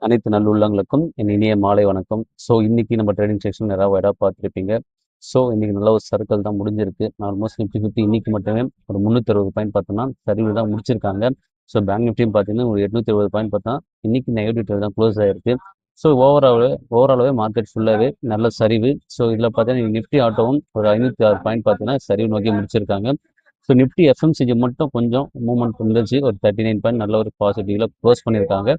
அனைத்து நல்லுள்ளங்களுக்கும் என் இனிய மாலை வணக்கம். ஸோ இன்னைக்கு நம்ம ட்ரேடிங் செக்ஷன் நிறைய இடம் பார்த்துருப்பீங்க. ஸோ இன்னைக்கு நல்ல ஒரு சர்க்கிள் தான் முடிஞ்சிருக்கு. ஆல்மோஸ்ட் நிஃப்டி இன்னைக்கு மட்டுமே ஒரு 360 பாயிண்ட் பார்த்தோம்னா சரிவு தான் முடிச்சிருக்காங்க. ஸோ பேங்க் நிஃப்டியும் பார்த்தீங்கன்னா ஒரு 820 பாயிண்ட் பார்த்தா இன்னைக்கு நெகட்டிவ் ட்ரேட் தான் க்ளோஸ் ஆயிருக்கு. ஸோ ஓவராலாகவே மார்க்கெட் ஃபுல்லாகவே நல்ல சரிவு. ஸோ இதில் பார்த்தீங்கன்னா நிஃப்டி ஆட்டோவும் ஒரு 506 பாயிண்ட் பார்த்தீங்கன்னா சரிவு நோக்கி முடிச்சிருக்காங்க. ஸோ நிஃப்டி எஃப்எம்சிஜி மட்டும் கொஞ்சம் மூவ்மெண்ட் இருந்துச்சு. ஒரு 39 பாயிண்ட் நல்ல ஒரு பாசிட்டிவ்ல க்ளோஸ் பண்ணியிருக்காங்க.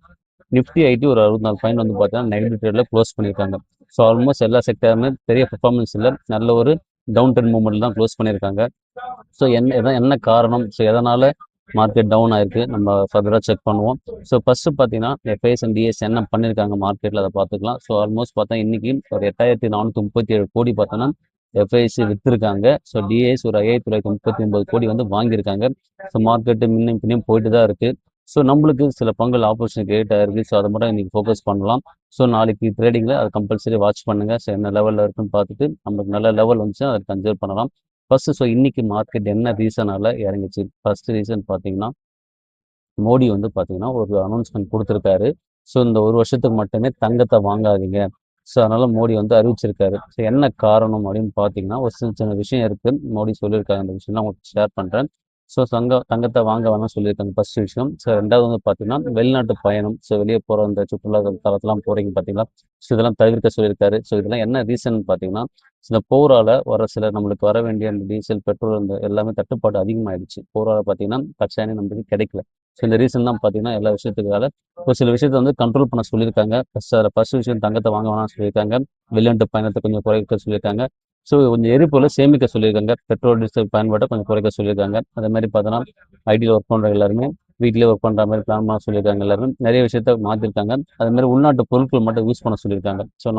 நிஃப்டி ஐடி ஒரு 64 பாயிண்ட் வந்து பார்த்தீங்கன்னா நெகட்டிவ் ட்ரேட்ல க்ளோஸ் பண்ணியிருக்காங்க. ஸோ ஆல்மோஸ்ட் எல்லா செக்டருமே பெரிய பெர்ஃபார்மன்ஸ் இல்லை, நல்ல ஒரு டவுன் ட்ரெண்ட் மூவ்மெண்ட் தான் க்ளோஸ் பண்ணியிருக்காங்க. ஸோ என்ன காரணம், ஸோ எதனால மார்க்கெட் டவுன் ஆயிருக்கு நம்ம ஃபர்தராக செக் பண்ணுவோம். ஸோ ஃபர்ஸ்ட் பார்த்தீங்கன்னா எஃப்ஐஎஸ் அண்ட் டிஎஸ் என்ன பண்ணியிருக்காங்க மார்க்கெட்டில் அதை பார்த்துக்கலாம். ஸோ ஆல்மோஸ்ட் பார்த்தா இன்னைக்கு ஒரு 8437 கோடி பார்த்தோன்னா எஃப்ஐஎஸ் விற்றுருக்காங்க. ஸோ டிஎஸ் ஒரு 5939 கோடி வந்து வாங்கியிருக்காங்க. ஸோ மார்க்கெட்டு முன்னையும் பின்னையும் போயிட்டு தான் இருக்குது. ஸோ நம்மளுக்கு சில பங்குகள் ஆப்பர்ச்சுனிட்டி கிரியேட் ஆயிருக்கு. ஸோ அதை மட்டும் இன்றைக்கி ஃபோக்கஸ் பண்ணலாம். ஸோ நாளைக்கு ட்ரேடிங்கில் அதை கம்பல்சரி வாட்ச் பண்ணுங்கள். ஸோ என்ன லெவலில் இருக்குன்னு பார்த்துட்டு நம்மளுக்கு நல்ல லெவல் வந்துச்சுன்னா அதை கன்சிடர் பண்ணலாம். ஃபர்ஸ்ட் ஸோ இன்னைக்கு மார்க்கெட் என்ன ரீசனால இறங்குச்சு? ஃபர்ஸ்ட் ரீசன் பார்த்தீங்கன்னா மோடி வந்து பார்த்தீங்கன்னா ஒரு அனௌன்ஸ்மெண்ட் கொடுத்துருக்காரு. ஸோ இந்த ஒரு வருஷத்துக்கு மட்டுமே தங்கத்தை வாங்காதீங்க. ஸோ அதனால மோடி வந்து அறிவிச்சிருக்காரு. ஸோ என்ன காரணம் அப்படின்னு பார்த்தீங்கன்னா ஒரு சின்ன சின்ன விஷயம் இருக்கு. மோடி சொல்லியிருக்காங்க, அந்த விஷயம் உங்களுக்கு ஷேர் பண்ணுறேன். ஸோ தங்கத்தை வாங்க வேணாம் சொல்லியிருக்காங்க ஃபர்ஸ்ட் விஷயம். ஸோ ரெண்டாவது வந்து பார்த்தீங்கன்னா வெளிநாட்டு பயணம், ஸோ வெளியே போகிற இந்த சுற்றுலா தலத்தெல்லாம் போகிறீங்க பார்த்தீங்களா, ஸோ இதெல்லாம் தவிர்க்க சொல்லியிருக்காரு. ஸோ இதெல்லாம் என்ன ரீசன் பார்த்தீங்கன்னா இந்த போரால வர சில நம்மளுக்கு வர வேண்டிய அந்த டீசல், பெட்ரோல் இந்த எல்லாமே தட்டுப்பாடு அதிகமாகிடுச்சு. போரால பார்த்தீங்கன்னா கச்சா எண்ணெய் நம்மளுக்கு கிடைக்கல. ஸோ இந்த ரீசன் தான் பார்த்தீங்கன்னா எல்லா விஷயத்துக்காக ஒரு சில விஷயத்தை வந்து கண்ட்ரோல் பண்ண சொல்லியிருக்காங்க. ஃபர்ஸ்ட் விஷயம் தங்கத்தை வாங்க வேணாம் சொல்லியிருக்காங்க. வெளிநாட்டு பயணத்தை கொஞ்சம் குறைக்க சொல்லியிருக்காங்க. ஸோ கொஞ்சம் எரிபொருளை சேமிக்க சொல்லியிருக்காங்க. பெட்ரோல் டீசல் பயன்பாட்டை கொஞ்சம் குறைக்க சொல்லியிருக்காங்க. அதே மாதிரி பார்த்தோன்னா ஐடியில் ஒர்க் பண்ணுற எல்லாருமே வீட்டிலே ஒர்க் பண்ணுற மாதிரி பிளான் பண்ண சொல்லியிருக்காங்க. எல்லாருமே நிறைய விஷயத்த மாற்றிருக்காங்க. அதே மாதிரி உள்நாட்டு பொருட்கள் மட்டும் யூஸ் பண்ண சொல்லியிருக்காங்க. ஸோ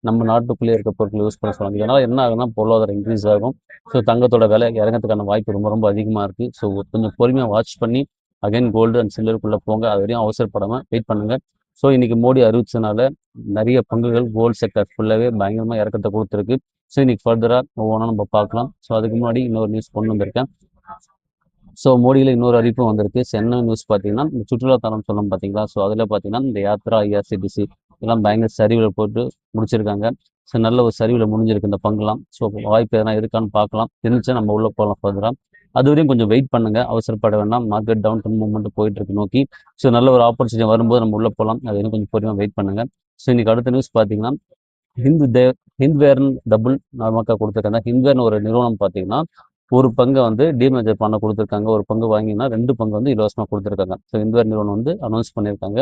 நம்ம நாட்டுக்குள்ளேயே இருக்க பொருட்கள் யூஸ் பண்ண சொல்லுவாங்க. இதனால் என்ன ஆகுதுன்னா பொருளாதாரம் இன்க்ரீஸ் ஆகும். ஸோ தங்கத்தோட விலை இறங்கிறதுக்கான வாய்ப்பு ரொம்ப ரொம்ப அதிகமாக இருக்குது. ஸோ கொஞ்சம் பொறுமையாக வாட்ச் பண்ணி அகைன் கோல்டு அண்ட் சில்வருக்குள்ளே போங்க. அது வரையும் அவசரப்படாமல் வெயிட் பண்ணுங்கள். ஸோ இன்னைக்கு மோடி அறிவிச்சனால நிறைய பங்குகள் கோல்டு செக்டர் ஃபுல்லாகவே பயங்கரமாக இறக்கத்தை கொடுத்துருக்கு. ஸோ இன்னைக்கு ஃபர்தராக ஒவ்வொன்றா நம்ம பார்க்கலாம். ஸோ அதுக்கு முன்னாடி இன்னொரு நியூஸ் கொண்டு வந்திருக்கேன். ஸோ மோடியில் இன்னொரு அறிவிப்பும் வந்திருக்கு. ஸோ என்ன நியூஸ் பார்த்தீங்கன்னா இந்த சுற்றுலாத்தலம் சொல்லணும் பார்த்தீங்களா, ஸோ அதில் பார்த்தீங்கன்னா இந்த யாத்ரா, ஐஆர்சிடிசி இதெல்லாம் பயங்கர சரிவில் போட்டு முடிச்சிருக்காங்க. ஸோ நல்ல ஒரு சரிவில் முடிஞ்சிருக்கு இந்த பங்குலாம். ஸோ வாய்ப்பு எதனா இருக்கான்னு பார்க்கலாம். இருந்துச்சுன்னா நம்ம உள்ளே போகலாம் ஃபர்தராக. அது வரையும் கொஞ்சம் வெயிட் பண்ணுங்க, அவசரப்பட வேண்டாம். மார்க்கெட் டவுன் ட்ரெண்ட் மூவ்மெண்ட் போயிட்டு இருக்கு நோக்கி. ஸோ நல்ல ஒரு ஆப்பர்ச்சுனிட்டி வரும்போது நம்ம உள்ளே போகலாம். அது வரையும் கொஞ்சம் பொறுமையாக வெயிட் பண்ணுங்க. ஸோ இன்னைக்கு அடுத்த நியூஸ் பார்த்தீங்கன்னா ஹிந்த்வேர்னு டபுள் நார்மலாக கொடுத்துருக்காங்க. ஹிந்த்வேர்னு ஒரு நிறுவனம் பார்த்தீங்கன்னா ஒரு பங்கை வந்து டிமேஜர் பண்ண கொடுத்துருக்காங்க. ஒரு பங்கு வாங்கினா 2 பங்கு வந்து இலவசமாக கொடுத்துருக்காங்க. ஸோ ஹிந்த்வேர் நிறுவனம் வந்து அனௌன்ஸ் பண்ணியிருக்காங்க.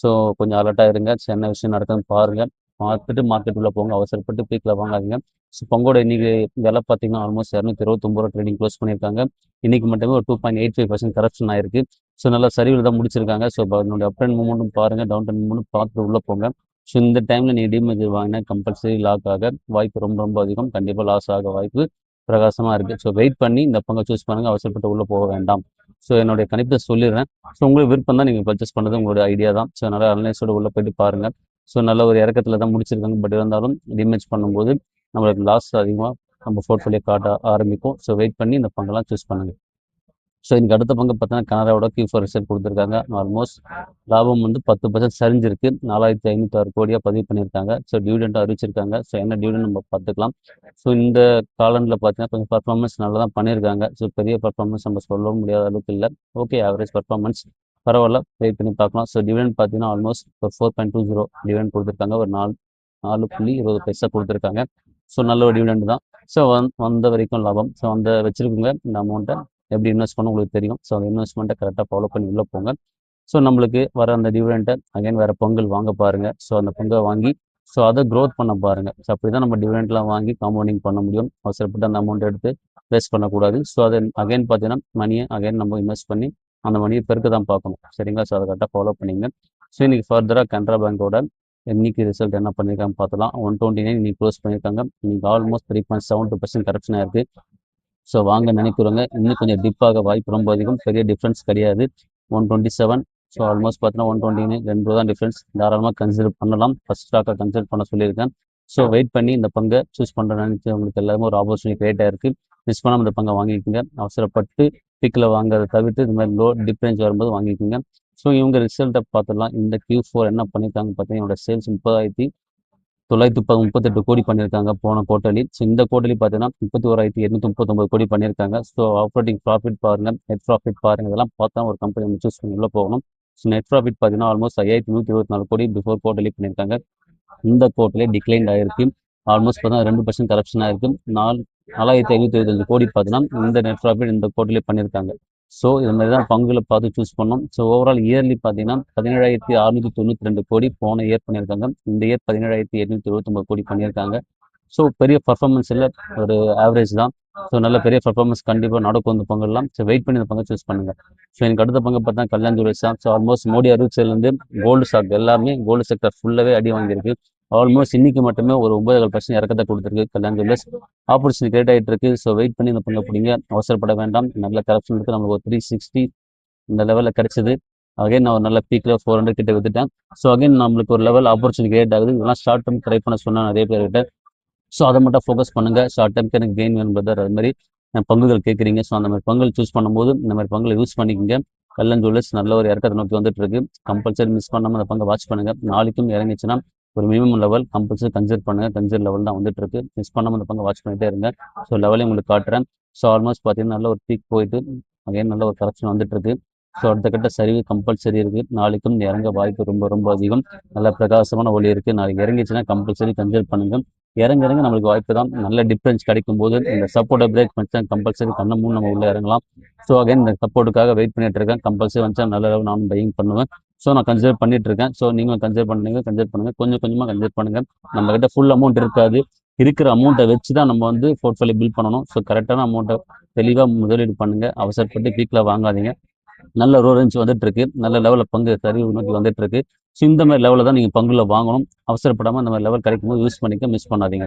ஸோ கொஞ்சம் அலர்ட்டாக இருங்க. என்ன விஷயம் நடக்குதுன்னு பாருங்கள். பார்த்துட்டு மார்க்கெட் உள்ள போங்க, அவசரப்பட்டு பீக்கில் வாங்காதீங்க. ஸோ பங்கோட இன்னைக்கு விலை பார்த்தீங்கன்னா ஆல்மோஸ்ட் 229 ரூபா ட்ரேடிங் க்ளோஸ் பண்ணியிருக்காங்க. இன்னைக்கு மட்டுமே ஒரு 2.85% கரெக்ஷன் ஆயிருக்கு. ஸோ நல்லா சரிவில் தான் முடிச்சிருக்காங்க. ஸோ அதனுடைய அப் ட்ரெண்ட் மூவ்மெண்ட்டும் பாருங்கள், டவுன் ட்ரெண்ட் மூவ்மெண்ட் பார்த்துட்டு உள்ளே போங்க. ஸோ இந்த டைமில் நீங்கள் டிமேஜர் வாங்கினா கம்பல்சரி லாக் ஆக வாய்ப்பு ரொம்ப ரொம்ப அதிகம். கண்டிப்பாக லாஸ் ஆக வாய்ப்பு பிரகாசமாக இருக்குது. ஸோ வெயிட் பண்ணி இந்த பங்கை சூஸ் பண்ணுங்கள், அவசரப்பட்டு உள்ளே போக வேண்டாம். ஸோ என்னுடைய கணிப்பை சொல்லிடுறேன். ஸோ உங்களுக்கு விருப்பம் தான் நீங்கள் பர்ச்சேஸ் பண்ணுறது உங்களுடைய ஐடியா தான். ஸோ அதனால் அனலைஸோடு உள்ளே போயிட்டு பாருங்கள். ஸோ நல்ல ஒரு இறக்கத்தில் தான் முடிச்சிருக்காங்க. பட் இருந்தாலும் டிமேஜ் பண்ணும்போது நம்மளுக்கு லாஸ் அதிகமாக நம்ம போர்ட்ஃபோலியோ காட்ட ஆரம்பிக்கும். ஸோ வெயிட் பண்ணி இந்த பங்கெல்லாம் சூஸ் பண்ணுங்கள். ஸோ இன்னைக்கு அடுத்த பங்கு பார்த்தீங்கன்னா கனடாவோட Q4 ரிசல்ட் கொடுத்துருக்காங்க. ஆல்மோஸ்ட் லாபம் வந்து 10% சரிஞ்சிருக்கு. 4506 கோடியாக பதிவு பண்ணியிருக்காங்க. ஸோ டிவிடெண்ட் அறிவிச்சிருக்காங்க. ஸோ என்ன டிவிடெண்ட் நம்ம பார்த்துக்கலாம். ஸோ இந்த காலண்டில் பார்த்தீங்கன்னா கொஞ்சம் பர்ஃபார்மன்ஸ் நல்லா தான் பண்ணியிருக்காங்க. ஸோ பெரிய பர்ஃபார்மன்ஸ் நம்ம சொல்ல முடியாத அளவுக்கு இல்லை. ஓகே, ஆவரேஜ் பர்ஃபார்மன்ஸ் பரவாயில்ல, வெயிட் பண்ணி பார்க்கலாம். ஸோ டிவிடெண்ட் பார்த்தீங்கன்னா ஆல்மோஸ்ட் ஒரு 4.20 டிவிடெண்ட் கொடுத்துருக்காங்க. ஒரு 4.20 கொடுத்துருக்காங்க. ஸோ நல்ல ஒரு டிவிடெண்ட் தான். ஸோ வந்த வரைக்கும் லாபம். ஸோ வச்சிருக்குங்க இந்த அமௌண்ட்டை எப்படி இன்வெஸ்ட் பண்ண உங்களுக்கு தெரியும். ஸோ அந்த இன்வெஸ்ட்மெண்ட்டை கரெக்டாக ஃபாலோ பண்ணி உள்ளே போங்க. ஸோ நம்மளுக்கு வர அந்த டிவிடெண்ட்டை அகைன் வேறு பொங்கல் வாங்க பாருங்கள். ஸோ அந்த பொங்கலை வாங்கி ஸோ அதை க்ரோத் பண்ண பாருங்கள். ஸோ அப்படி தான் நம்ம டிவிடெண்ட்லாம் வாங்கி காம்பவுண்டிங் பண்ண முடியும். அவசரப்பட்டு அந்த அமௌண்ட் எடுத்து வேஸ்ட் பண்ணக்கூடாது. ஸோ அதை அகைன் பார்த்தீங்கன்னா மணியை அகைன் நம்ம இன்வெஸ்ட் பண்ணி அந்த மணியை பெருக்க தான் பார்க்கணும். சரிங்களா? ஸோ அதை கரெக்டாக ஃபாலோ பண்ணிங்க. ஸோ இன்றைக்கி ஃபர்தராக கனரா பேங்கோட இன்னைக்கு ரிசல்ட் என்ன பண்ணியிருக்காங்க பார்த்தலாம். 129 இன்னைக்கு க்ளோஸ் பண்ணியிருக்காங்க. இன்னைக்கு ஆல்மோஸ்ட் 3.72% கரெக்ஷன் ஆயிருக்கு. ஸோ வாங்க நினைக்கிறவங்க இன்னும் கொஞ்சம் டிப்பாக வாய்ப்பு ரொம்ப அதிகம். பெரிய டிஃப்ரென்ஸ் கிடையாது. 127. ஸோ ஆல்மோஸ்ட் பார்த்தீங்கன்னா 120 2 தான் டிஃப்ரென்ஸ். தாராளமாக கன்சிடர் பண்ணலாம். ஃபர்ஸ்ட் ஸ்டாக்கை கன்சிடர் பண்ண சொல்லியிருக்கேன். ஸோ வெயிட் பண்ணி இந்த பங்கை சூஸ் பண்ணுற நினைச்சவங்களுக்கு எல்லாருமே ஒரு ஆப்பர்ச்சுனிட்டி கிரியேட் ஆயிருக்கு. மிஸ் பண்ணாமல் இந்த பங்கை வாங்கிக்கோங்க. அவசரப்பட்டு பிக்கில் வாங்குறதை தவிர்த்து இந்த மாதிரி லோ டிஃப்ரென்ஸ் வரும்போது வாங்கிக்கோங்க. ஸோ இவங்க ரிசல்ட்டை பார்த்துடலாம். இந்த Q4 என்ன பண்ணியிருக்காங்க பார்த்தீங்கன்னா, என்னோட சேல்ஸ் 30,938 கோடி பண்ணியிருக்காங்க போன குவார்ட்டர்லி. ஸோ இந்த குவார்ட்டர்லி பார்த்தீங்கன்னா 31,839 கோடி பண்ணியிருக்காங்க. ஸோ ஆப்ரேட்டிங் ப்ராஃபிட் பாருங்கள், நெட் ப்ராஃபிட் பாருங்கள், இதெல்லாம் பார்த்தா ஒரு கம்பெனி வந்து சூஸ் பண்ணி உள்ளே போகணும். ஸோ நெட் ப்ராஃபிட் பார்த்தீங்கன்னா ஆல்மோஸ்ட் 5,124 கோடி பிஃபோர் குவார்ட்டர்லி பண்ணியிருக்காங்க. இந்த குவார்ட்டர்லி டிக்ளைன் ஆயிருக்கு. ஆல்மோஸ்ட் பார்த்தீங்கன்னா 2% கரப்ஷன் ஆயிருக்கு. 4,525 கோடி பார்த்தீங்கன்னா இந்த நெட் ப்ராஃபிட் இந்த குவார்ட்டர்லி பண்ணியிருக்காங்க. ஸோ இது மாதிரி தான் பங்குகளை பார்த்து சூஸ் பண்ணோம். ஸோ ஓவரால் இயர்லி பார்த்தீங்கன்னா 17,692 கோடி போன இயர் பண்ணியிருக்காங்க. இந்த இயர் 17,829 கோடி பண்ணியிருக்காங்க. ஸோ பெரிய பர்ஃபார்மன்ஸ் இல்லை, ஒரு ஆவரேஜ் தான். ஸோ நல்ல பெரிய பர்ஃபார்மன்ஸ் கண்டிப்பாக நடக்கும் இந்த பங்குலாம். ஸோ வெயிட் பண்ணி இந்த பங்கை சூஸ் பண்ணுங்கள். ஸோ எனக்கு அடுத்த பங்கு பார்த்தா கல்யாண் ஜுவல்லர்ஸ் தான். ஸோ ஆல்மோஸ்ட் மோடி அறிவிச்சதுலேருந்து கோல்டு ஸ்டாக் எல்லாமே கோல்டு செக்டர் ஃபுல்லாகவே அடி வாங்கியிருக்கு. ஆல்மோஸ்ட் இன்னைக்கு மட்டுமே ஒரு 9% இறக்கத்தை கொடுத்துருக்கு கல்யாண் ஜுவல்லர்ஸ். ஆப்பர்ச்சுனிட்டி கிரியேட் ஆகிட்டு இருக்கு. ஸோ வெயிட் பண்ணி இந்த பங்கை பிடிங்க, அவசரப்பட வேண்டாம். நல்ல கரெக்ஷன் எடுத்து நமக்கு ஒரு 360 இந்த லெவலில் கிடைச்சது. அகைன் நான் ஒரு நல்ல பீக்கில் 400 கிட்ட வித்துட்டேன். ஸோ அகைன் நம்மளுக்கு ஒரு லெவல் ஆப்பர்ச்சுனிட்டி கிரியேட் ஆகுது. இதெல்லாம் ஷார்ட் டர்ம் ட்ரை பண்ண சொன்னால் நிறைய பேர்கிட்ட. ஸோ அதை மட்டும் ஃபோக்கஸ் பண்ணுங்கள். ஷார்ட் டர்ம்க்கு எனக்கு கெயின் வேணும் பிரதர், அது மாதிரி பங்குகள் கேட்குறீங்க. ஸோ அந்த மாதிரி பங்குகள் சூஸ் பண்ணும்போது இந்த மாதிரி பங்குகளை யூஸ் பண்ணிக்கோங்க. கல்யாண் ஜுவல்லர்ஸ் நல்ல ஒரு இறக்கத்தை நோக்கி வந்துட்டு இருக்கு. கம்பல்சரி மிஸ் பண்ணாமல் அந்த பங்கை வாட்ச் பண்ணுங்கள். நாளைக்கும் இறங்கிச்சுன்னா ஒரு மினிமம் லெவல் கம்பல்சரி கன்சிடர் பண்ணுங்கள். கன்சிடர் லெவல் தான் வந்துட்டு இருக்கு. மிஸ் பண்ணாமல் அந்த பங்கை வாட்ச் பண்ணிட்டே இருங்க. ஸோ லெவலையும் உங்களுக்கு காட்டுறேன். ஸோ ஆல்மோஸ்ட் பார்த்தீங்கன்னா நல்ல ஒரு பீக் போயிட்டு அகைன் நல்ல ஒரு கரெக்ஷன் வந்துட்டு இருக்கு. ஸோ அடுத்த கட்ட சரிவு கம்பல்சரி இருக்குது. நாளைக்கும் இறங்க வாய்ப்பு ரொம்ப ரொம்ப அதிகம். நல்ல பிரகாசமான ஒளி இருக்குது. நாளைக்கு இறங்கிச்சுன்னா கம்பல்சரி கன்சிடர் பண்ணுங்கள். இறங்க நம்மளுக்கு வாய்ப்பு தான். நல்ல டிஃப்ரென்ஸ் கிடைக்கும் போது இந்த சப்போர்ட்டை பிரேக் பண்ணிச்சா கம்பல்சரி கண்ண மூணு நம்ம உள்ளே இறங்கலாம். ஸோ அகைன் இந்த சப்போர்ட்டுக்காக வெயிட் பண்ணிட்டு இருக்கேன். கம்பல்சரி வந்துச்சா நல்ல அளவு நானும் பையிங் பண்ணுவேன். ஸோ நான் கன்சிடர் பண்ணிட்டு இருக்கேன். ஸோ நீங்களும் கன்சிடர் பண்ணுங்கள். கொஞ்சம் கொஞ்சமாக கன்சிடர் பண்ணுங்கள். நம்ம கிட்ட ஃபுல் அமௌண்ட் இருக்காது. இருக்கிற அமௌண்ட்டை வச்சு தான் நம்ம வந்து போர்ட்ஃபோலியோ பில்ட் பண்ணணும். ஸோ கரெக்டான அமௌண்ட்டை தெளிவாக முதலீடு பண்ணுங்கள். அவசரப்பட்டு பீக்கில் வாங்காதீங்க. நல்ல ரேஞ்ச் வந்துட்டு இருக்கு. நல்ல லெவலில் பங்கு சரிவு நோக்கி வந்துட்டு இருக்கு. ஸோ இந்த மாதிரி லெவலில் தான் நீங்கள் பங்குல வாங்கணும். அவசரப்படாமல் இந்த மாதிரி லெவல் கிடைக்கும் போது யூஸ் பண்ணிக்க, மிஸ் பண்ணாதீங்க.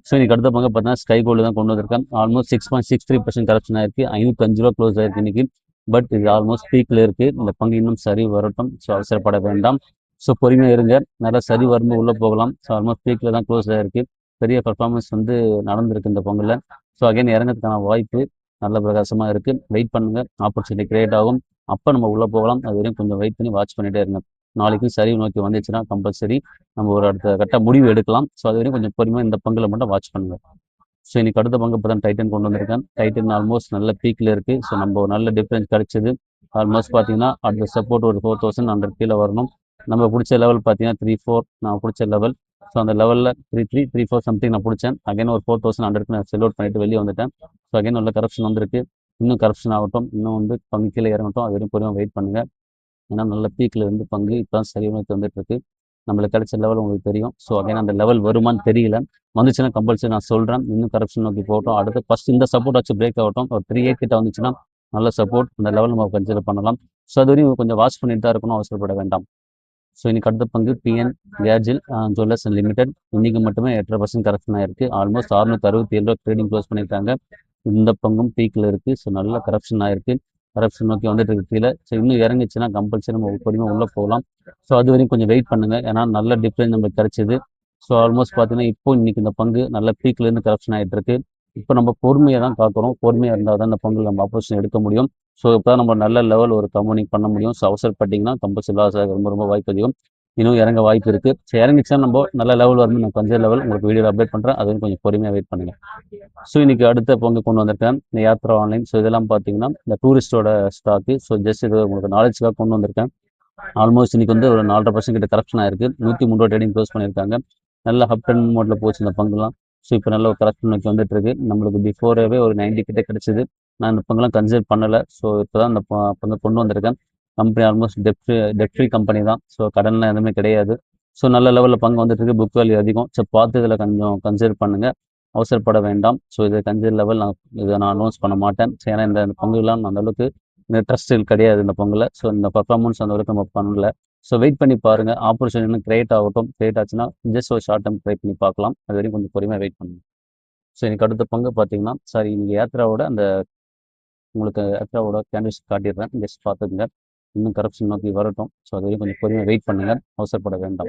ஸோ இன்னைக்கு அடுத்த பங்கு பார்த்தீங்கன்னா ஸ்கை கோல்டு தான் கொண்டு வந்திருக்கேன். ஆல்மோஸ்ட் 6.63% கரெக்ஷன் ஆயிருக்கு. 505 ரூபா க்ளோஸ் ஆயிருக்கு இன்னைக்கு. பட் இது ஆல்மோஸ்ட் பீக்கில் இருக்கு. இந்த பங்கு இன்னும் சரி வரட்டும். ஸோ அவசரப்பட வேண்டாம். ஸோ பொறுமையாக இருங்க. நல்லா சரி வரும்போது உள்ளே போகலாம். ஸோ ஆல்மோஸ்ட் பீக்கில் தான் க்ளோஸ் ஆயிருக்கு. பெரிய பர்ஃபார்மன்ஸ் வந்து நடந்திருக்கு இந்த பொங்கலில். ஸோ அகைன் இறங்கிறதுக்கான வாய்ப்பு நல்ல பிரகாசமாக இருக்குது. வெயிட் பண்ணுங்கள். ஆப்பர்ச்சுனிட்டி கிரியேட் ஆகும். அப்போ நம்ம உள்ளே போகலாம். அது வரையும் கொஞ்சம் வெயிட் பண்ணி வாட்ச் பண்ணிகிட்டே இருங்க. நாளைக்கும் சரிவு நோக்கி வந்துச்சுன்னா கம்பல்சரி நம்ம ஒரு அடுத்த கட்ட முடிவு எடுக்கலாம். ஸோ அது வரையும் கொஞ்சம் பொறுமையாக இந்த பங்கில் மட்டும் வாட்ச் பண்ணுங்கள். ஸோ இன்னைக்கு அடுத்த பங்கு இப்போ தான் டைட்டன் கொண்டு வந்திருக்கேன். டைட்டன் ஆல்மோஸ்ட் நல்ல பீக்கில் இருக்குது. ஸோ நம்ம ஒரு நல்ல டிஃப்ரென்ஸ் கிடச்சிது. ஆல்மோஸ்ட் பார்த்தீங்கன்னா அடுத்த சப்போர்ட் ஒரு 4,100 கீழே வரணும். நம்ம பிடிச்ச லெவல் பார்த்தீங்கன்னா 3,400 நான் பிடிச்ச லெவல். ஸோ அந்த லெவலில் 3,300 3,400 சம்திங் நான் பிடிச்சேன். அகைன் ஒரு 4,100 நான் செல் அவுட் பண்ணிட்டு வெளியே வந்துட்டேன். ஸோ அகைன் நல்ல கரப்ஷன் வந்திருக்கு. இன்னும் கரப்ஷன் ஆகட்டும். இன்னும் வந்து பங்கு கீழே இறங்கட்டும். அது வரையும் பொறுமையாக வெயிட் பண்ணுங்கள். ஏன்னா நல்ல பீக்கில் இருந்து பங்கு இப்போ தான் சரி நோக்கி வந்துட்டு இருக்கு. நம்மளுக்கு கிடைச்ச லெவல் உங்களுக்கு தெரியும். ஸோ அகைன் அந்த லெவல் வருமானு தெரியல. வந்துச்சுன்னா கம்பல்சரி நான் சொல்கிறேன். இன்னும் கரப்ஷன் நோக்கி போகட்டும். அடுத்து ஃபஸ்ட் இந்த சப்போர்ட் வச்சு பிரேக் ஆகட்டும். ஒரு 3,800 கிட்ட வந்துச்சுன்னா நல்ல சப்போர்ட். அந்த லெவல் நம்ம கன்சிடர் பண்ணலாம். ஸோ அது வரையும் கொஞ்சம் வாட்ச் பண்ணிட்டு தான் இருக்கணும். அவசரப்பட வேண்டாம். ஸோ இன்னைக்கு அடுத்த பங்கு PN கேஜில் ஜுவல்லர்ஸ் லிமிடெட். இன்னைக்கு மட்டுமே 8% கரெக்ஷன் ஆயிருக்கு. ஆல்மோஸ்ட் 667 ரூபா ட்ரேடிங் க்ளோஸ் பண்ணியிருக்காங்க. இந்த பங்கும் பீக்கில் இருக்குது. ஸோ நல்ல கரப்ஷன் ஆயிருக்கு. கரப்ஷன் நோக்கி வந்துட்டு இருக்கு கீழே. ஸோ இன்னும் இறங்கிச்சுன்னா கம்பல்சரி நம்ம பொறுமையாக உள்ளே போகலாம். ஸோ அது வரையும் கொஞ்சம் வெயிட் பண்ணுங்கள். ஏன்னா நல்ல டிஃப்ரென்ஸ் நம்மளுக்கு கிடைச்சிது. ஸோ ஆல்மோஸ்ட் பார்த்தீங்கன்னா இப்போ இன்னைக்கு இந்த பங்கு நல்ல பீக்லேருந்து கரப்ஷன் ஆகிட்டு இருக்கு. இப்போ நம்ம பொறுமையாக தான் காக்கிறோம். பொறுமையாக இருந்தால் தான் இந்த பங்கு நம்ம ஆப்போசிஷன் எடுக்க முடியும். ஸோ இப்போ நம்ம நல்ல லெவல் ஒரு கம்பெனி பண்ண முடியும். ஸோ அவசரப்பட்டிங்கன்னா கம்பல்சரி லாஸ் ஆக ரொம்ப ரொம்ப வாய்ப்பு அதிகம். இன்னும் இறங்க வாய்ப்பு இருக்குது. ஸோ இறங்கிச்சா நம்ம நல்ல லெவல் வரும்போது நான் கொஞ்சம் லெவல் உங்களுக்கு வீடியோ அப்டேட் பண்ணுறேன். அது கொஞ்சம் பொறுமையாக வெயிட் பண்ணுங்கள். ஸோ இன்றைக்கி அடுத்த பங்கு கொண்டு வந்திருக்கேன் இந்த யாத்ரா ஆன்லைன். ஸோ இதெல்லாம் பார்த்தீங்கன்னா இந்த டூரிஸ்ட்டோட ஸ்டாக்கு. ஸோ ஜஸ்ட் இது உங்களுக்கு நாலேஜ்க்காக கொண்டு வந்திருக்கேன். ஆல்மோஸ்ட் இன்றைக்கி வந்து ஒரு 4.5% கிட்ட கரெக்ஷன் ஆயிருக்கு. 103 ரூபா ட்ரேடிங் க்ளோஸ் பண்ணியிருக்காங்க. நல்ல அப் ட்ரெண்ட் மோட்டில் போச்சு இந்த பங்குலாம். ஸோ இப்போ நல்ல ஒரு கரெக்ஷன் நோக்கி வந்துட்டு இருக்கு. நம்மளுக்கு பிஃபோராகவே ஒரு 90 கிட்ட கிடச்சிது. நான் இந்த பங்குலாம் கன்சிடர் பண்ணலை. ஸோ இப்போ தான் இந்த பங்கு கொண்டு வந்திருக்கேன். Company almost dead free company தான். ஸோ கடன்லாம் எதுவுமே கிடையாது. ஸோ நல்ல லெவலில் பங்கு வந்துட்டு இருக்கு. புக் வேல்யூ அதிகம். ஸோ பார்த்து இதில் கொஞ்சம் கன்சிடர் பண்ணுங்கள். அவசரப்பட வேண்டாம். ஸோ இதை கன்சிடர் லெவல் இதை நான் அனௌன்ஸ் பண்ண மாட்டேன். ஸோ ஏன்னா இந்த பங்குலாம் அந்த அளவுக்கு இந்த ட்ரஸ்ட் கிடையாது இந்த பங்குல. ஸோ இந்த பர்ஃபார்மன்ஸ் அந்த அளவுக்கு நம்ம பண்ணல. ஸோ வெயிட் பண்ணி பாருங்கள். ஆப்பர்ச்சுனிட்டி கிரியேட் ஆகட்டும். கிரியேட் ஆச்சுன்னா ஜஸ்ட் ஒரு ஷார்ட் டைம் ட்ரை பண்ணி பார்க்கலாம். அது வரைக்கும் கொஞ்சம் பொறுமையாக வெயிட் பண்ணுங்க. ஸோ எனக்கு அடுத்த பங்கு பார்த்தீங்கன்னா இன்னைக்கு யாத்ராவோட அந்த உங்களுக்கு யாத்ராவோட கேண்டில்ஸ் காட்டிடுறேன். ஜஸ்ட் பார்த்துக்குங்க. இன்னும் கரப்ஷன் நோக்கி வரட்டும். ஸோ அது வரைக்கும் கொஞ்சம் பொறுமையாக வெயிட் பண்ணுங்கள். அவசரப்பட வேண்டாம்.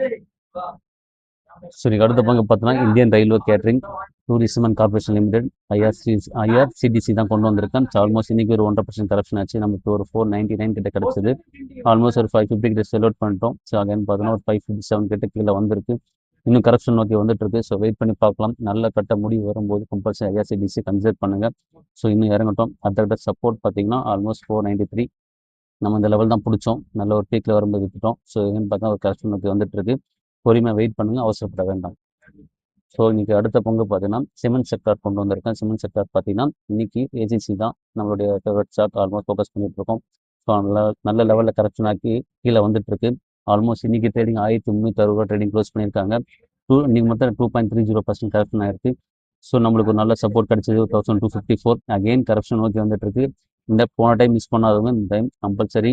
ஸோ இன்னைக்கு அடுத்த பங்கு பார்த்தீங்கன்னா Indian railway catering. Tourism and corporation limited IRCTC தான் கொண்டு வந்திருக்கேன். ஸோ ஆல்மோஸ்ட் இன்றைக்கி ஒரு 1.5% கரப்ஷன் ஆச்சு. நமக்கு ஒரு 499 கிட்ட கிடச்சிது. ஆல்மோஸ்ட் ஒரு 550 கிட்ட செல் அவுட் பண்ணிட்டோம். ஸோ அகைன் பார்த்தீங்கன்னா ஒரு 557 கிட்ட கீழே வந்திருக்கு. இன்னும் கரப்ஷன் நோக்கி வந்துட்டு இருக்கு. ஸோ வெயிட் பண்ணி பார்க்கலாம். நல்ல கட்ட முடிவு வரும்போது கம்பல்சரி ஐஆர்சிடிசி கன்சிடர் பண்ணுங்கள். ஸோ இன்னும் இறங்கட்டும். அடுத்த சப்போர்ட் பார்த்தீங்கன்னா ஆல்மோஸ்ட் 493 நம்ம இந்த லெவல் தான் பிடிச்சோம். நல்ல ஒரு பீக்கில் வரும்போது விட்டுட்டோம். ஸோ எங்கன்னு பார்த்தா ஒரு கரப்ஷன் நோக்கி வந்துட்டு இருக்கு. பொறுமையாக வெயிட் பண்ணுங்கள், அவசரப்பட வேண்டாம். ஸோ இன்றைக்கி அடுத்த பங்கு பார்த்தீங்கன்னா சிமெண்ட் செக்டார் கொண்டு வந்திருக்கேன். சிமெண்ட் செக்டார் பார்த்தீங்கன்னா இன்றைக்கி ஏஜிசி தான் நம்மளுடைய ஃபேவரட் ஸ்டாக். ஆல்மோஸ்ட் ஃபோக்கஸ் பண்ணிட்டு இருக்கோம். ஸோ நல்ல லெவலில் கரெக்ஷன் ஆக்கி கீழே வந்துட்டு இருக்கு. ஆல்மோஸ்ட் இன்றைக்கி ட்ரேடிங் 1360 ட்ரேடிங் க்ளோஸ் பண்ணியிருக்காங்க. இன்றைக்கி மட்டும் 2.30% கரெக்ஷன் ஆயிருக்கு. ஸோ நம்மளுக்கு ஒரு நல்ல சப்போர்ட் கிடச்சிது 1254. அகெயின் கரெக்ஷன் நோக்கி வந்துட்டு இருக்கு. இந்த போன டைம் மிஸ் பண்ணாதவங்க இந்த டைம் கம்பல்சரி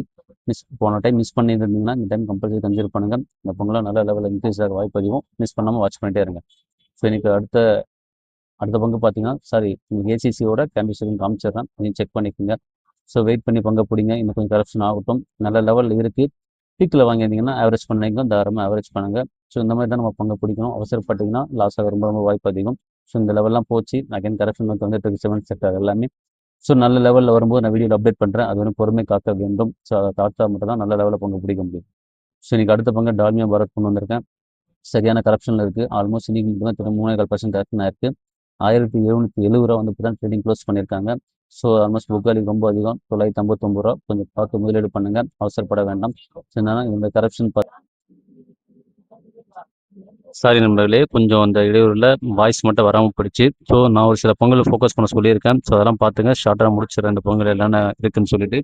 போன டைம் மிஸ் பண்ணியிருந்தீங்கன்னா இந்த டைம் கம்பல்சரி கன்சிடர் பண்ணுங்கள். இந்த பொங்கலாம் நல்ல லெவலில் இன்க்ரீஸ் ஆக வாய்ப்பு அதிகம். மிஸ் பண்ணாமல் வாட்ச் பண்ணிட்டே இருங்க. ஸோ எனக்கு அடுத்த பங்கு பார்த்தீங்கன்னா ஏசிசியோட கேண்டில்ஸ்டிக் காமிச்சிடுறேன், நீங்கள் செக் பண்ணிக்கோங்க. ஸோ வெயிட் பண்ணி பங்கு பிடிங்க. இன்னும் கொஞ்சம் கரெக்ஷன் ஆகட்டும். நல்ல லெவலில் இருக்குது. பீக்கில் வாங்கியிருந்தீங்கன்னா ஆவரேஜ் பண்ணிங்க, தாராளமாக ஆவரேஜ் பண்ணுங்கள். ஸோ இந்த மாதிரி தான் நம்ம பங்கு பிடிக்கணும். அவசரப்பட்டிங்கன்னா லாஸ் ஆக ரொம்ப ரொம்ப வாய்ப்பு அதிகம். ஸோ இந்த லெவல்லாம் போச்சு. அகைன் கரெக்ஷன் நோக்கி வந்துட்டு இருக்கு சிமெண்ட் செக்டர் எல்லாமே. ஸோ நல்ல லெவலில் வரும்போது நான் வீடியோவில் அப்டேட் பண்ணுறேன். அது வந்து பொறுமை காக்க வேண்டும். ஸோ அதை காத்தா மட்டும் தான் நல்ல லெவலில் பங்கு பிடிக்க முடியும். ஸோ இன்றைக்கி அடுத்த பங்கு டால்மியா பாரத் கொண்டு வந்திருக்கேன். சரியான கரப்ஷனில் இருக்குது. ஆல்மோஸ்ட் இன்றைக்கி மட்டும் தான் 3.4% கரெக்ஷன் ஆயிருக்கு. 1770 ரூபா வந்து இப்போ தான் ட்ரேடிங் க்ளோஸ் பண்ணியிருக்காங்க. ஸோ ஆல்மோஸ்ட் புக் வேல்யூ ரொம்ப அதிகம், 959 ரூபா. கொஞ்சம் பார்த்து முதலீடு பண்ணுங்கள், அவசரப்பட வேண்டாம். ஸோ என்னன்னா இந்த கரப்ஷன் சாரி நண்பர்களே, கொஞ்சம் அந்த இடையூறில் வாய்ஸ் மட்டும் வராமல் போயிடுச்சு. ஸோ நான் ஒரு சில பொங்கலை ஃபோக்கஸ் பண்ண சொல்லியிருக்கேன். ஸோ அதெல்லாம் பார்த்துங்க, ஷார்ட்டாக முடிச்சு 2 பொங்கல் என்னென்ன இருக்குதுன்னு சொல்லிட்டு.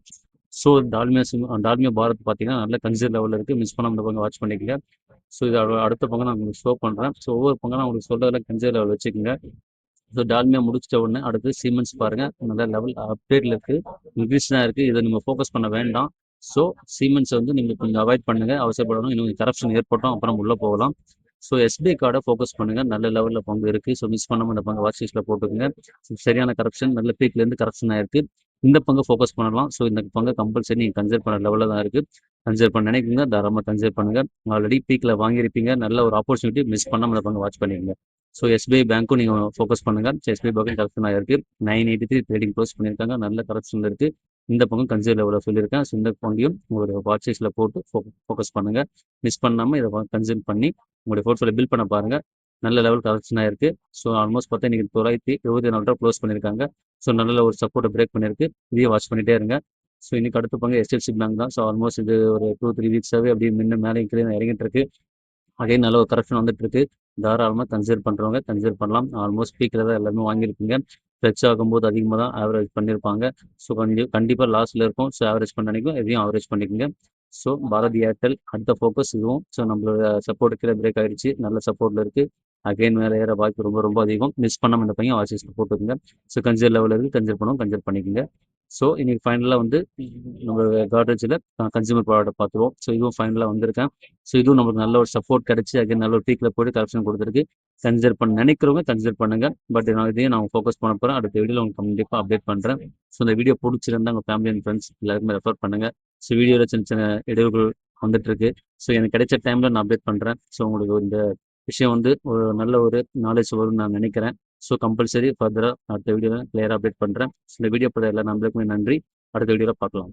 ஸோ டால்மியா பாரத் பார்த்தீங்கன்னா நல்ல கன்சிடர் லெவலில் இருக்குது. மிஸ் பண்ணாமல் இந்த பொங்கல் வாட்ச் பண்ணிக்கங்க. ஸோ இது அடுத்த பொங்கல் நான் உங்களுக்கு ஷோ பண்ணுறேன். ஸோ ஒவ்வொரு பொங்கலும் உங்களுக்கு சொல்கிறதில் கன்சிடர் லெவல் வச்சுக்கோங்க. ஸோ டால்மியா முடிச்சிட்ட உடனே அடுத்து சீமென்ஸ் பாருங்கள், நல்ல லெவல் அப்டேட்டில் இருக்குது, இன்க்ரீஸ்டாக இருக்குது. இதை நீங்கள் ஃபோக்கஸ் பண்ண வேண்டாம். ஸோ சீமென்ஸை வந்து நீங்கள் கொஞ்சம் அவாய்ட் பண்ணுங்கள், அவசரப்படணும். இன்னும் கரப்ஷன் ஏற்பட்டோம் அப்புறம் உள்ளே போகலாம். ஸோ எஸ்பிஐ கார்டை ஃபோக்கஸ் பண்ணுங்கள், நல்ல லெவலில் பங்கு இருக்குது. ஸோ மிஸ் பண்ணாமல் இந்த பங்கு வாட்ச் லிஸ்ட்டில் போட்டுக்கோங்க. சரியான கரப்ஷன், நல்ல பீக்லேருந்து கரப்ஷன் ஆயிருக்கு. இந்த பங்கு ஃபோக்கஸ் பண்ணலாம். ஸோ இந்த பங்கு கம்பல்சரி நீங்கள் கன்சிடர் பண்ண லெவலில் தான் இருக்குது. கன்சிடர் பண்ண நினைக்கிறீங்க, தாராளமாக கன்சிடர் பண்ணுங்கள். ஆல்ரெடி பீக்கில் வாங்கியிருப்பீங்க, நல்ல ஒரு ஆப்பர்ச்சுனிட்டி, மிஸ் பண்ணாமல் இந்த பங்கு வாட்ச் பண்ணிக்கோங்க. ஸோ எஸ்பிஐ பேங்க்கும் நீங்கள் ஃபோக்கஸ் பண்ணுங்கள். எஸ்பிஐ பேங்க்கும் கரெக்ஷன் ஆகிருக்கு. 983 ட்ரேடிங் க்ளோஸ் பண்ணியிருக்காங்க, நல்ல கரெக்ஷனில் இருக்குது. இந்த பங்கும் கன்சிடர் லெவலில் சொல்லியிருக்கேன். ஸோ இந்த பங்கையும் உங்களுடைய வாட்ச் லிஸ்ட்டில் போட்டு ஃபோக்கஸ் பண்ணுங்கள். மிஸ் பண்ணாமல் இதை கன்சிடர் பண்ணி உங்களுடைய போர்ட்ஃபோலியோ பில்ட் பண்ண பாருங்கள். நல்ல லெவல் கரெக்ஷன் ஆயிருக்கு. ஸோ ஆல்மோஸ்ட் பார்த்தா இன்றைக்கி 924 ரூபா க்ளோஸ் பண்ணியிருக்காங்க. ஸோ நல்ல ஒரு சப்போர்ட்டை பிரேக் பண்ணியிருக்கு. இதையும் வாட்ச் பண்ணிகிட்டே இருங்க. ஸோ இன்றைக்கி அடுத்த பங்கு HDFC பேங்க் தான். ஸோ ஆல்மோஸ்ட் இது ஒரு 2-3 வீக்ஸாகவே அப்படி முன்ன மேலே கீழே இறங்கிட்டு இருக்கு. அகைன் நல்ல ஒரு கரெக்ஷன் வந்துட்டு இருக்கு. தாராளமாக கன்சிடர் பண்ணுறவங்க கன்சிடர் பண்ணலாம். ஆல்மோஸ்ட் பீக்கில் தான் எல்லாமே வாங்கியிருப்பீங்க. ஃப்ளெச் ஆகும்போது அதிகமாக தான் ஆவரேஜ் பண்ணியிருப்பாங்க. ஸோ கண்டிப்பாக லாஸில் இருக்கும். ஸோ ஆவரேஜ் பண்ண நினைக்கும், எதையும் ஆவரேஜ் பண்ணிக்கோங்க. ஸோ பாரதி ஏர்டெல் அடுத்த ஃபோக்கஸ் இதுவும். ஸோ நம்மளோட சப்போர்ட் கீழே பிரேக் ஆகிடுச்சு, நல்ல சப்போர்ட்டில் இருக்குது. அகைன் மேலே ஏற வாய்ப்பு ரொம்ப ரொம்ப அதிகம். மிஸ் பண்ணாமல் இந்த பையன் வாட்சிஸில் போட்டுக்கோங்க. ஸோ கன்சிடர் லெவலில் இருக்குது, கன்சிடர் பண்ணுவோம், கன்சிடர் பண்ணிக்கோங்க. ஸோ இன்றைக்கி ஃபைனலாக வந்து நம்ம காட்ரேஜில் கன்சியூமர் ப்ராடக்ட்டை பார்த்துருவோம். ஸோ இதுவும் ஃபைனலாக வந்திருக்கேன். ஸோ இதுவும் நமக்கு நல்ல ஒரு சப்போர்ட் கிடச்சி அகைன் நல்ல ஒரு பீக்கில் போய்ட்டு கரெக்ஷன் கொடுத்துருக்கு. கன்சிடர் பண்ண நினைக்கிறவங்க கன்சிடர் பண்ணுங்கள். பட் இதையும் நான் ஃபோக்கஸ் பண்ண போகிறேன். அடுத்த வீடியோவில் உங்களுக்கு கண்டிப்பாக அப்டேட் பண்ணுறேன். ஸோ இந்த வீடியோ பிடிச்சிருந்தா உங்கள் ஃபேமிலி அண்ட் ஃப்ரெண்ட்ஸ் எல்லாருக்குமே ரெஃபர் பண்ணுங்கள். ஸோ வீடியோவில் சின்ன சின்ன இடையூறுகள் வந்துட்டுருக்கு. ஸோ எனக்கு கிடைச்ச டைமில் நான் அப்டேட் பண்ணுறேன். ஸோ உங்களுக்கு இந்த விஷயம் வந்து ஒரு நல்ல ஒரு நாலேஜ் வரும்னு நான் நினைக்கிறேன். ஸோ கம்பல்சரி ஃபர்தராக அடுத்த வீடியோவில் கிளியராக அப்டேட் பண்ணுறேன். இந்த வீடியோ பார்த்த எல்லா நண்பர்களுக்குமே நன்றி. அடுத்த வீடியோவில் பார்க்கலாம்.